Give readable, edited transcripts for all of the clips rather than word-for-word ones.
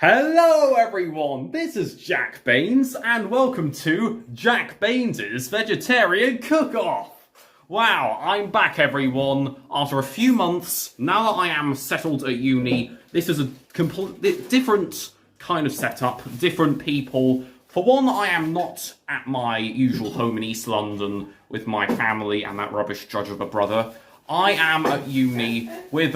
Hello everyone, this is Jack Baynes and welcome to Jack Baynes' Vegetarian Cook-Off. Wow, I'm back everyone, after a few months. Now that I am settled at uni, this is a completely different kind of setup, different people. For one, I am not at my usual home in East London with my family and that rubbish judge of a brother. I am at uni with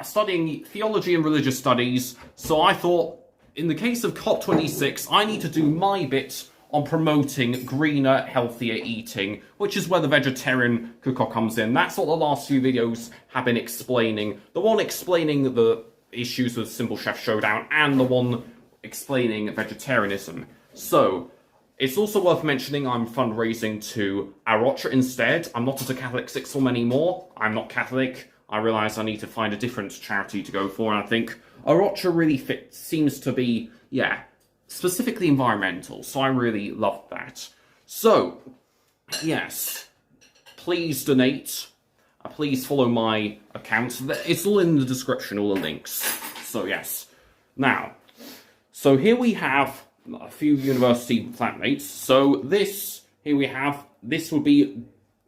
studying theology and religious studies, so I thought, in the case of COP26, I need to do my bit on promoting greener, healthier eating, which is where the vegetarian cook-off comes in. That's what the last few videos have been explaining. The one explaining the issues with Simple Chef Showdown, and the one explaining vegetarianism. So, it's also worth mentioning I'm fundraising to Arocha instead. I'm not at a Catholic sixth form anymore. I'm not Catholic. I realise I need to find a different charity to go for, and I think Arocha really seems to be, specifically environmental, so I really love that. So, yes, please donate. Please follow my account. It's all in the description, all the links. So, yes. Now, so here we have a few university flatmates. So this would be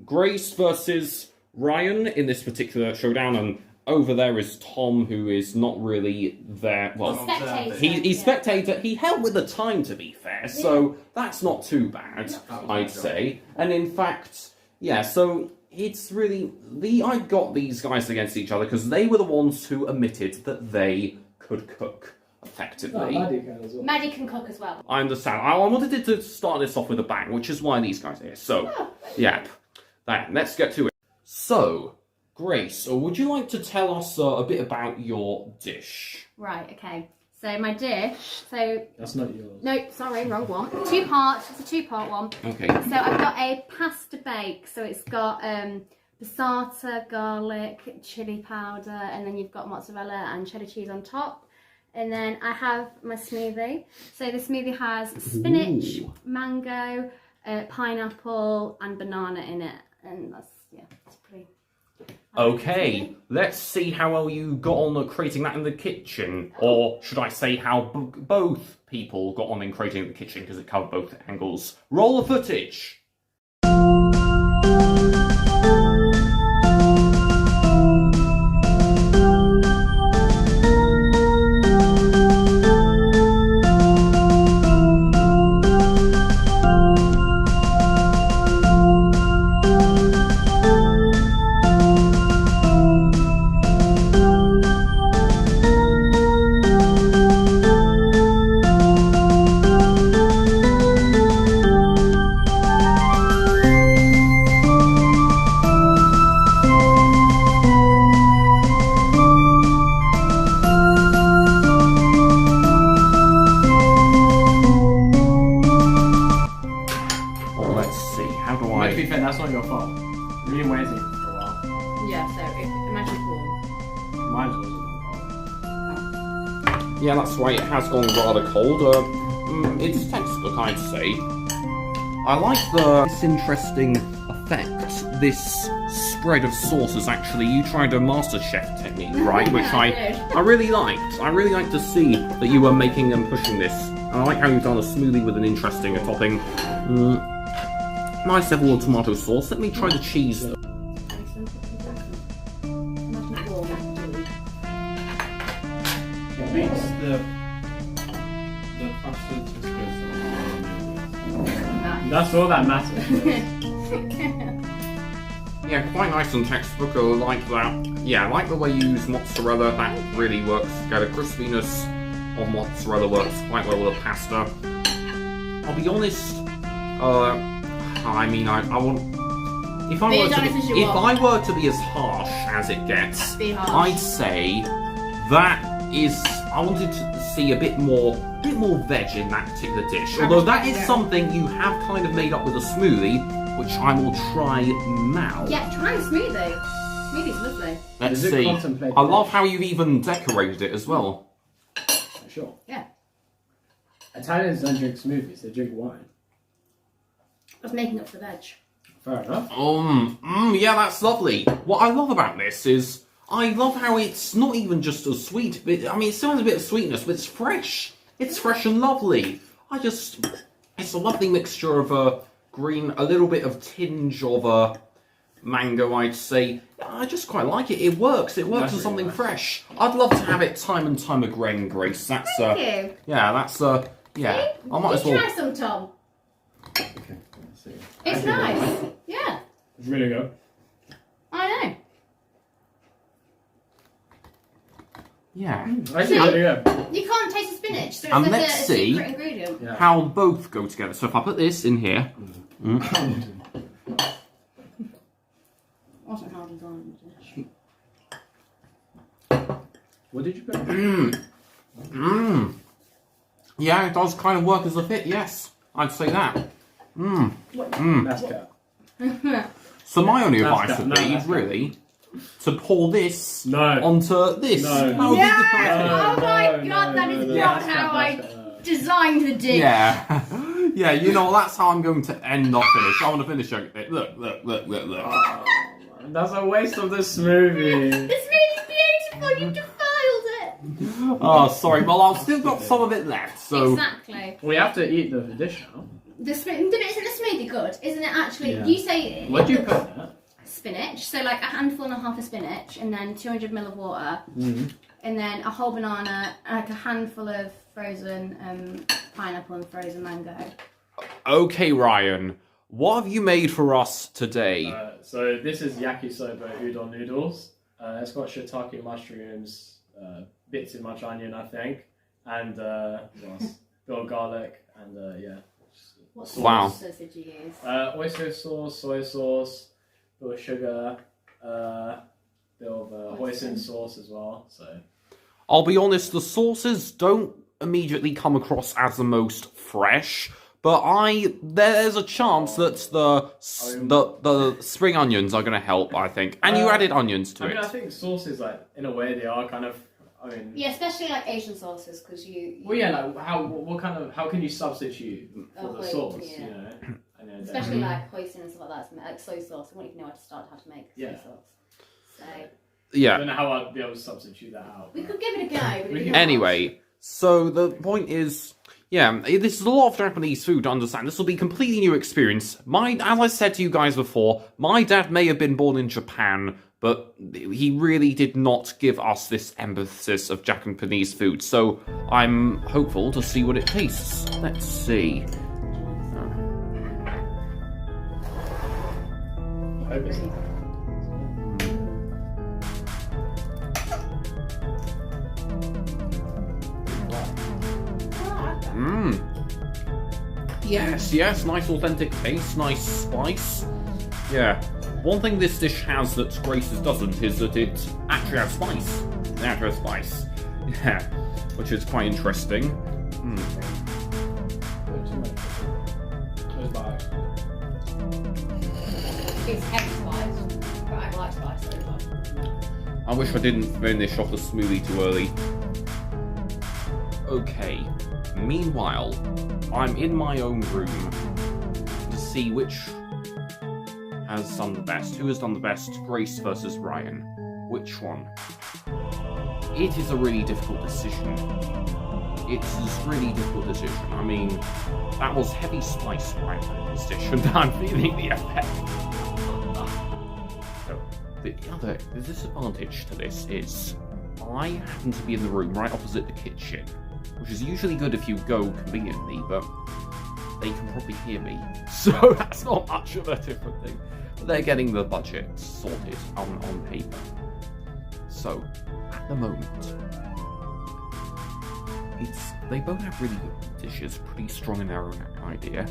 Grace versus Ryan in this particular showdown, and over there is Tom, who is not really there. Well, he's spectator. He helped with the time, to be fair, so that's not too bad, I'd say. And in fact, so it's really I got these guys against each other because they were the ones who admitted that they could cook effectively. Maddie can cook as well. I understand. I wanted to start this off with a bang, which is why these guys are here. So, let's get to it. So, Grace, would you like to tell us a bit about your dish? Right, okay. So my dish, That's not yours. No, sorry, wrong one. Two parts, it's a two-part one. Okay. So I've got a pasta bake, so it's got passata, garlic, chilli powder, and then you've got mozzarella and cheddar cheese on top. And then I have my smoothie. So the smoothie has spinach, mango, pineapple, and banana in it. And that's, it's pretty... Okay, let's see how well you got on creating that in the kitchen. Or should I say how both people got on in creating it in the kitchen, because it covered both angles. Roll the footage! That's not your fault. You've been waiting for a while. Yeah, so imagine it's warm. Mine's also warm. Yeah, that's right, it has gone rather cold. It's textbook, I'd say. I like this interesting effect. This spread of sauces, actually. You tried a MasterChef technique, right? Which I really liked. I really liked to see that you were making and pushing this. And I like how you've done a smoothie with an interesting topping. Nice level of tomato sauce. Let me try the cheese. It makes the pasta taste good. That's all that matters. Yeah, quite nice and textbook. I like that. Yeah, I like the way you use mozzarella. That really works. Got a crispiness on mozzarella works quite well with the pasta. I'll be honest. I mean, I want. If I were to be as harsh as it gets, I'd say that is. I wanted to see a bit more veg in that particular dish. Although that is something you have kind of made up with a smoothie, which I will try now. Yeah, try a smoothie. Smoothie's lovely. Let's see. I love how you've even decorated it as well. Sure. Yeah. Italians don't drink smoothies; they drink wine. I was making up for veg. Fair enough. Yeah, that's lovely. What I love about this is I love how it's not even just as sweet, but I mean, it still has a bit of sweetness, but it's fresh. It's fresh and lovely. It's a lovely mixture of a green, a little bit of tinge of a mango, I'd say. I just quite like it. It works. It works as something fresh. I'd love to have it time and time again, Grace. That's Thank you. yeah, that's yeah. See? I might as well. Try some, Tom. Okay, let's see. It's nice. Yeah, It's really good. I know. Yeah. Actually, really good. You can't taste the spinach, so it's And like let's a see secret ingredient. Yeah. how both go together. So if I put this in here, Wasn't how designed. What did you put? yeah, it does kind of work as a fit. Yes, I'd say that. That's cat. So my only That's advice good. would No, be that's good. really to pour this No. onto this. No. That would be the Yeah! correct- Oh my God, that is not how I designed the dish. Yeah. Yeah, you know, that's how I'm going to end not finish. I want to finish it. Look. That's a waste of the smoothie. This is beautiful. You defiled it. Oh, sorry. Well, I've still got some of it left, so... Exactly. We have to eat the dish now. Isn't the smoothie good? Isn't it actually? Yeah. You say What do you put in it? spinach, so like a handful and a half of spinach, and then 200 ml of water, and then a whole banana, like a handful of frozen pineapple and frozen mango. Okay, Ryan. What have you made for us today? So this is yakisoba udon noodles. It's got shiitake mushrooms, bits in much onion, I think, and what else? Bit of garlic, and yeah. What Wow. sauce did you use? Oyster sauce, soy sauce, bit of sugar, bit of hoisin sauce as well. So I'll be honest, the sauces don't immediately come across as the most fresh, but there's a chance that the spring onions are going to help, I think. And you added onions to I mean, it. I think sauces, like in a way, they are kind of. I mean, Yeah, especially like Asian sauces, because you. well, yeah, like how can you substitute for the sauce? yeah. You know, and then, Especially like hoisin and stuff like that, like soy sauce. I wouldn't even know how to make Yeah. soy sauce. So I Yeah. don't know how I'd be able to substitute that out. we could give it a go. But We it's can- not. Anyway, so the point is, yeah, this is a lot of Japanese food to understand. This will be a completely new experience. As I said to you guys before, my dad may have been born in Japan, but he really did not give us this emphasis of Japanese food. So I'm hopeful to see what it tastes. Let's see. I hope it's- Yes, nice authentic taste, nice spice. Yeah. One thing this dish has that Grace's doesn't is that it actually has spice. It actually has spice. Yeah. Which is quite interesting. Just by accident. It's heavy spice, but I like spice so much. I wish I didn't finish off the smoothie too early. Okay. Meanwhile, I'm in my own room to see which has done the best. Who has done the best? Grace versus Ryan. Which one? It is a really difficult decision. It's a really difficult decision. I mean, that was heavy spice right in this dish, and I'm feeling the effect. So, the disadvantage to this is I happen to be in the room right opposite the kitchen, which is usually good if you go conveniently, but they can probably hear me, so that's not much of a different thing. But they're getting the budget sorted on paper. So, at the moment, they both have really good dishes, pretty strong in their own idea.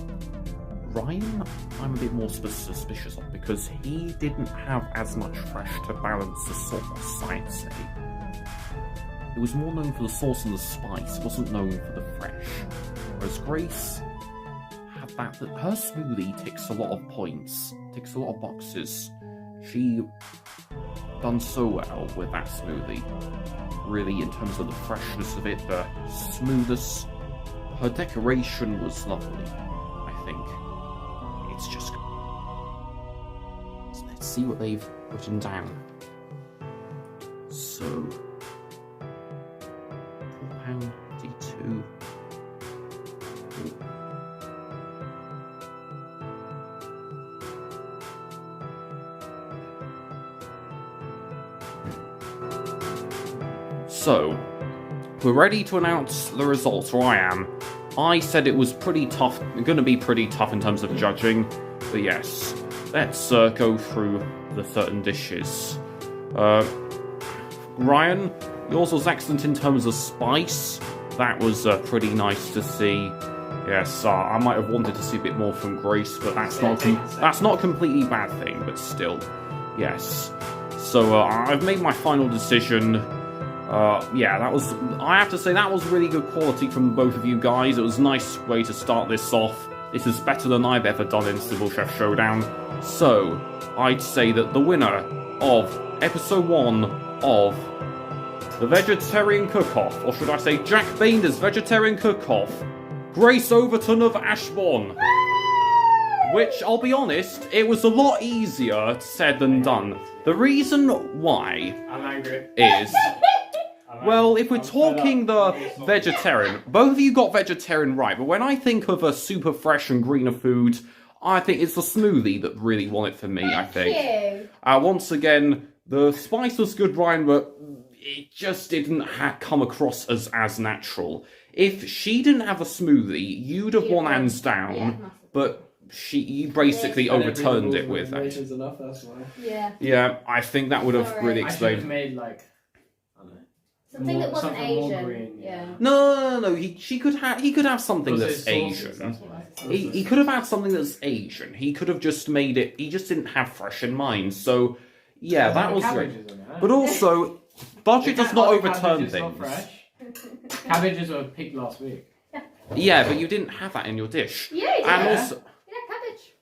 Ryan, I'm a bit more suspicious of, because he didn't have as much fresh to balance the sauce, I'd say. It was more known for the sauce and the spice, it wasn't known for the fresh. Whereas Grace had that her smoothie ticks a lot of points, ticks a lot of boxes. She done so well with that smoothie. Really, in terms of the freshness of it, the smoothness, her decoration was lovely, I think. It's just... So let's see what they've written down. So... £4.52. So, we're ready to announce the results, or I am. I said it was pretty tough, going to be pretty tough in terms of judging, but yes. Let's go through the certain dishes. Ryan, yours was excellent in terms of spice. That was pretty nice to see. Yes, I might have wanted to see a bit more from Grace, but that's not a completely bad thing, but still. Yes. So, I've made my final decision. Yeah, I have to say, that was really good quality from both of you guys. It was a nice way to start this off. This is better than I've ever done in Civil Chef Showdown. So, I'd say that the winner of episode 1 of the Vegetarian Cook-Off, or should I say Jack Baynes' Vegetarian Cook-Off, Grace Overton of Ashbourne. Which, I'll be honest, it was a lot easier said than done. The reason why I'm angry. is, well, if we're talking the vegetarian, both of you got vegetarian right, but when I think of a super fresh and greener food, I think it's the smoothie that really won it for me, I think. Thank you. Once again, the spice was good, Ryan, but it just didn't come across as natural. If she didn't have a smoothie, you'd have won hands down, but you basically overturned it with that. Enough, that's why. Yeah. Yeah, I think that would have really I should have explained. made like, I don't know. Something that wasn't something more Asian. green, Yeah. No. He could have something Also that's sauces, Asian. that's what I thought. He could have had something that's Asian. He could have just made it. He just didn't have fresh in mind. So, yeah, that was great. Cabbages in there. But also, budget does not overturn Cabbages not things. fresh. Cabbages were picked last week. Yeah, but you didn't have that in your dish. Yeah, you did. And also, Yeah, cabbage.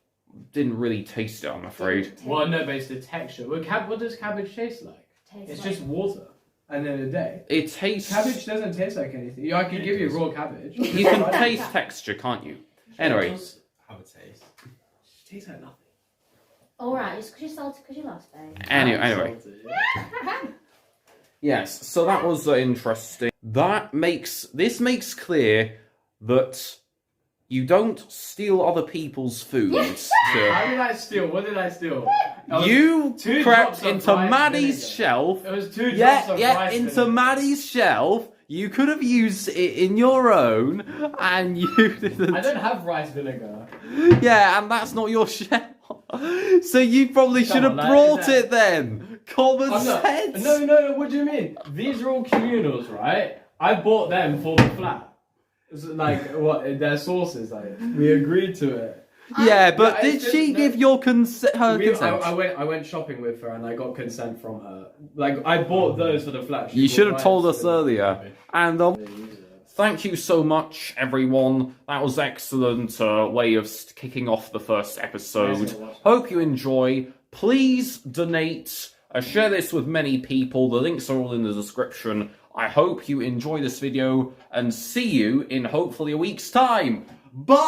didn't really taste it, I'm afraid. Well, no, but it's the texture. What does cabbage taste like? It's just water. And then a day. It tastes. Cabbage doesn't taste like anything. I can give you raw cabbage. You can taste texture, can't you? Anyway. It does have a taste. It tastes like nothing. Alright, just because you're salty because you lost, babe. Anyway. Yes, so that was interesting. This makes clear that you don't steal other people's food. How did I steal? What did I steal? You two crept drops of into rice Maddie's vinegar. shelf. It was 2 drops of rice Into vinegar. Maddie's shelf. You could have used it in your own, and you didn't. I don't have rice vinegar. Yeah, and that's not your shelf. So you probably should have on, like, brought is that- it then. Common I'm not- sense. No, what do you mean? These are all communals, right? I bought them for the flat. It's like, what, their sauces, like, we agreed to it. Yeah, but Yeah, did it's she just- give your consent? Her consent? I went shopping with her and I got consent from her. Like, I bought those for the flat. She You bought should have rice told us vinegar. earlier. And thank you so much, everyone. That was excellent way of kicking off the first episode. Hope you enjoy. Please donate. Share this with many people. The links are all in the description. I hope you enjoy this video and see you in hopefully a week's time. Bye!